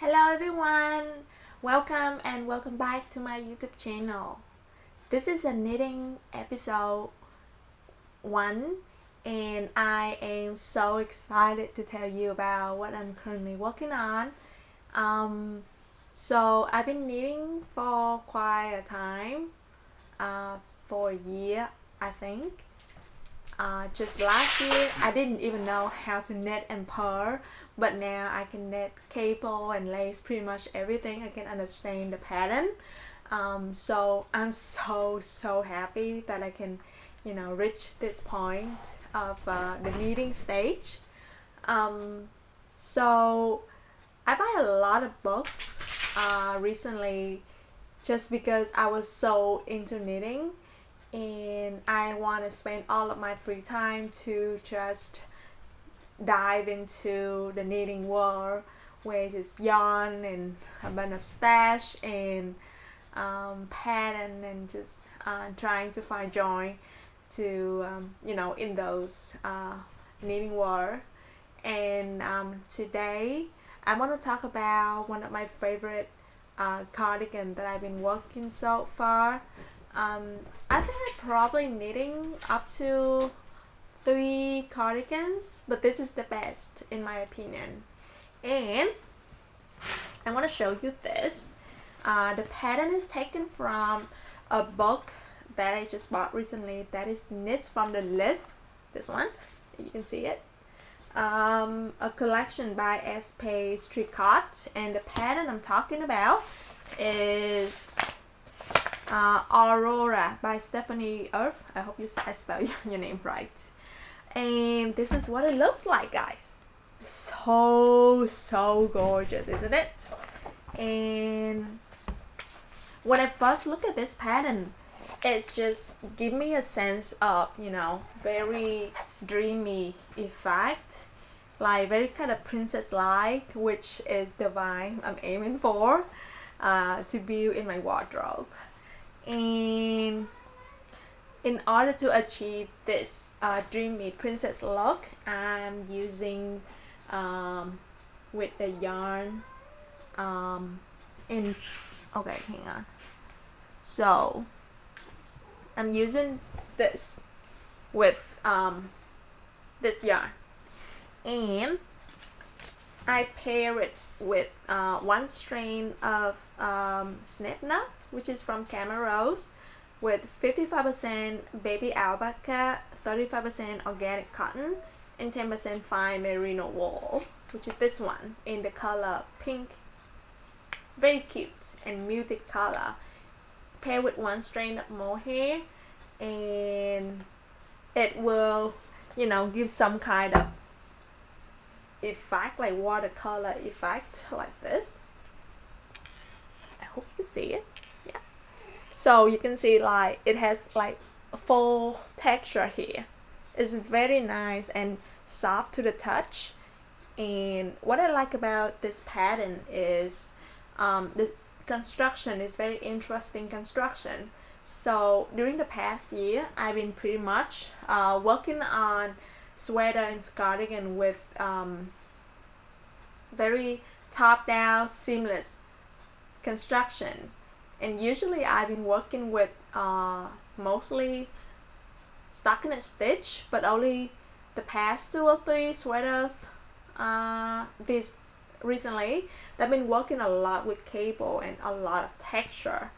Hello everyone! Welcome back to my YouTube channel. This is a knitting episode 1 and I am so excited to tell you about what I'm currently working on. So I've been knitting for quite a time, for a year I think. Just last year I didn't even know how to knit and purl, but now I can knit cable and lace pretty much everything. I can understand the pattern. So I'm so happy that I can reach this point of the knitting stage. So I buy a lot of books recently just because I was so into knitting and I want to spend all of my free time to just dive into the knitting world, where it's just yarn and a bunch of stash and pattern and just trying to find joy to in those knitting world. And today I want to talk about one of my favorite cardigan that I've been working so far. I think I'm probably knitting up to 3 cardigans, but this is the best in my opinion. And I want to show you this. The pattern is taken from a book that I just bought recently that is Knits from the List. This one, you can see it. A collection by S.P. Tricot, and the pattern I'm talking about is Aurora by Stephanie Earth. I hope I spell your name right. And this is what it looks like, guys. So gorgeous, isn't it? And when I first look at this pattern, it's just give me a sense of very dreamy effect, like very kind of princess like, which is the vibe I'm aiming for to be in my wardrobe. And in order to achieve this dreamy princess look, I'm using with the yarn in okay, hang on. So I'm using this with this yarn, and I pair it with 1 strain of snip knot, which is from Camerose, with 55% baby alpaca, 35% organic cotton, and 10% fine merino wool, which is this one in the color pink. Very cute and muted color. Pair with 1 strain of mohair, and it will give some kind of effect, like watercolor effect, like this. I hope you can see it. Yeah, so you can see like it has like a full texture here. It's very nice and soft to the touch. And what I like about this pattern is the construction is very interesting construction. So during the past year, I've been pretty much working on sweater and cardigan with very top down seamless construction, and usually I've been working with mostly stockinette stitch, but only the past 2 or 3 sweaters this recently I've been working a lot with cable and a lot of texture.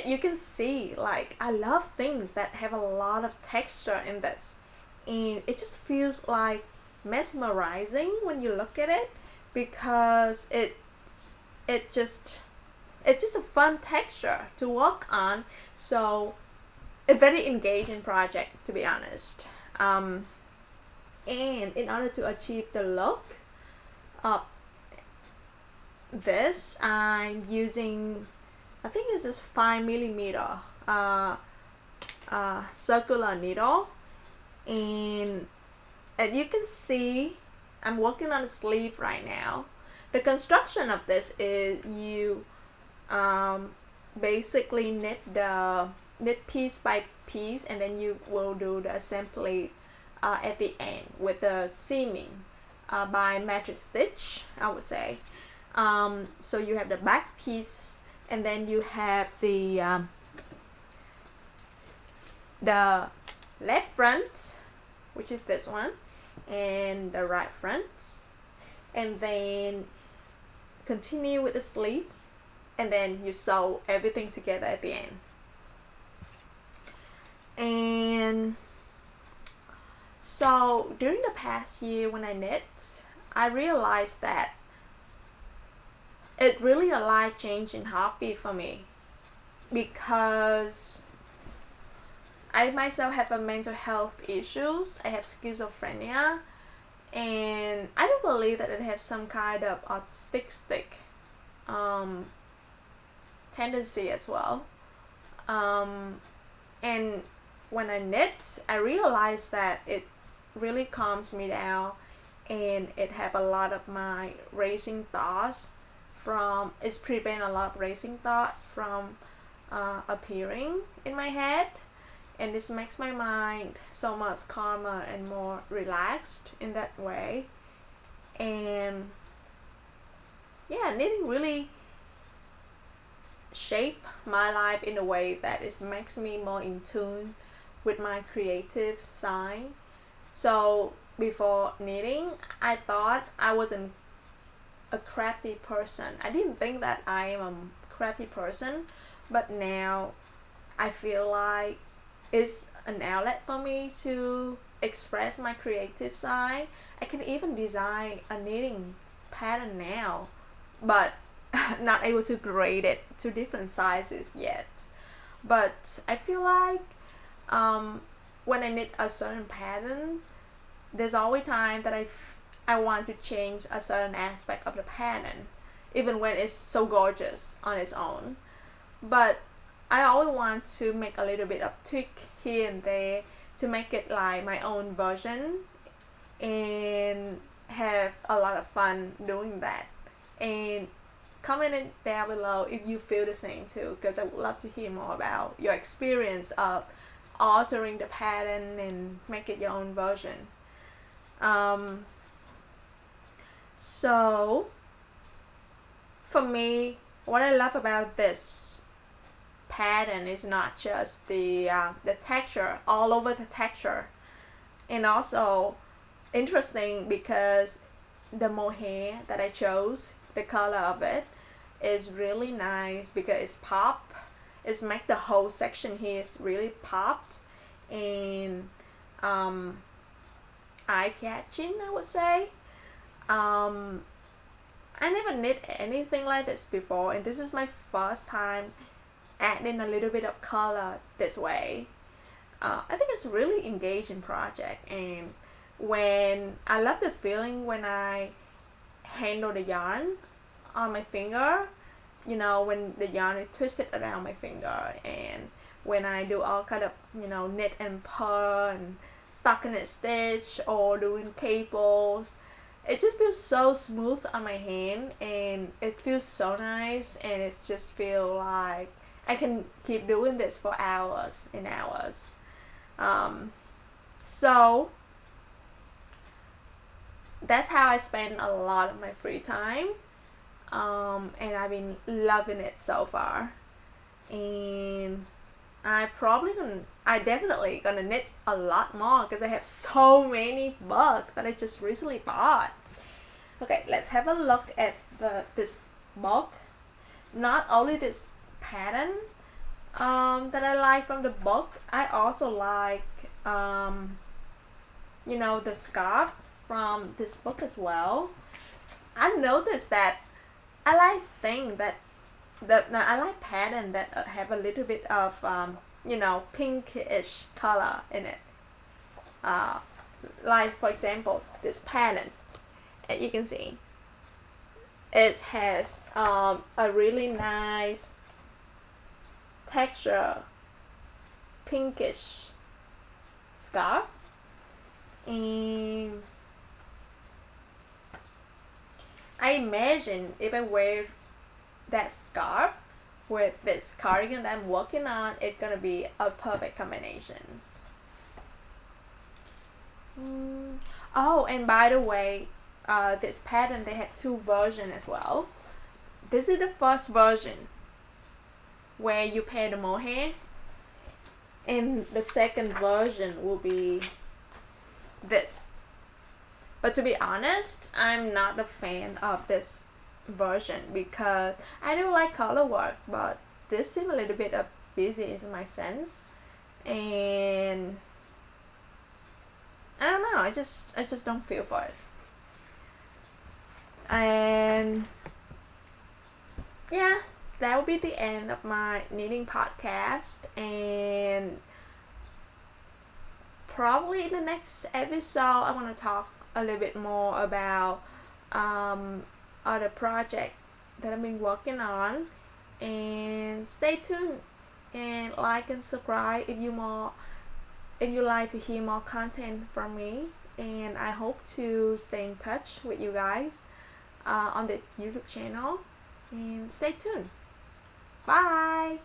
You can see like I love things that have a lot of texture in this, and it just feels like mesmerizing when you look at it, because it's just a fun texture to work on. So a very engaging project, to be honest. And in order to achieve the look of this, I'm using, I think it's just 5mm circular needle, and as you can see, I'm working on a sleeve right now. The construction of this is you basically knit piece by piece, and then you will do the assembly at the end with a seaming by mattress stitch, I would say. So you have the back piece, and then you have the left front, which is this one, and the right front, and then continue with the sleeve, and then you sew everything together at the end. And so during the past year when I knit, I realized that it really a life-changing hobby for me, because I myself have a mental health issues. I have schizophrenia, and I don't believe that I have some kind of autistic tendency as well. And when I knit, I realized that it really calms me down, and it have a lot of my racing thoughts from, it's prevent a lot of racing thoughts from appearing in my head, and this makes my mind so much calmer and more relaxed in that way. And yeah, knitting really shape my life in a way that it makes me more in tune with my creative side. So before knitting, I thought I wasn't a crafty person. I didn't think that I am a crafty person, but now I feel like it's an outlet for me to express my creative side. I can even design a knitting pattern now, but not able to grade it to different sizes yet. But I feel like when I knit a certain pattern, there's always time that I want to change a certain aspect of the pattern, even when it's so gorgeous on its own. But I always want to make a little bit of tweak here and there to make it like my own version, and have a lot of fun doing that. And comment it down below if you feel the same too, because I would love to hear more about your experience of altering the pattern and make it your own version. So for me, what I love about this pattern is not just the texture, all over the texture, and also interesting because the mohair that I chose, the color of it is really nice because it's pop. It's make the whole section here is really popped and eye-catching, I would say. I never knit anything like this before, and this is my first time adding a little bit of color this way. I think it's a really engaging project, and when I love the feeling when I handle the yarn on my finger, you know, when the yarn is twisted around my finger, and when I do all kind of, you know, knit and purl and stockinette stitch or doing cables, it just feels so smooth on my hand, and it feels so nice, and it just feels like I can keep doing this for hours and hours. So that's how I spend a lot of my free time, and I've been loving it so far. And I definitely gonna knit a lot more because I have so many books that I just recently bought. Okay, let's have a look at this book. Not only this pattern that I like from the book, I also like you know, the scarf from this book as well. I noticed that I like things that I like pattern that have a little bit of you know, pinkish color in it. Like for example, this pattern, as you can see, it has a really nice texture, pinkish scarf, and I imagine if I wear that scarf with this cardigan that I'm working on, it's gonna be a perfect combinations. Oh, and by the way, this pattern, they have two versions as well. This is the first version where you pay the mohair, and the second version will be this. But to be honest, I'm not a fan of this version because I do like color work, but this seems a little bit busy in my sense, and I don't know, I just don't feel for it. And yeah, that will be the end of my knitting podcast, and probably in the next episode I want to talk a little bit more about other project that I've been working on. And stay tuned and like and subscribe if you like to hear more content from me. And I hope to stay in touch with you guys on the YouTube channel, and stay tuned. Bye.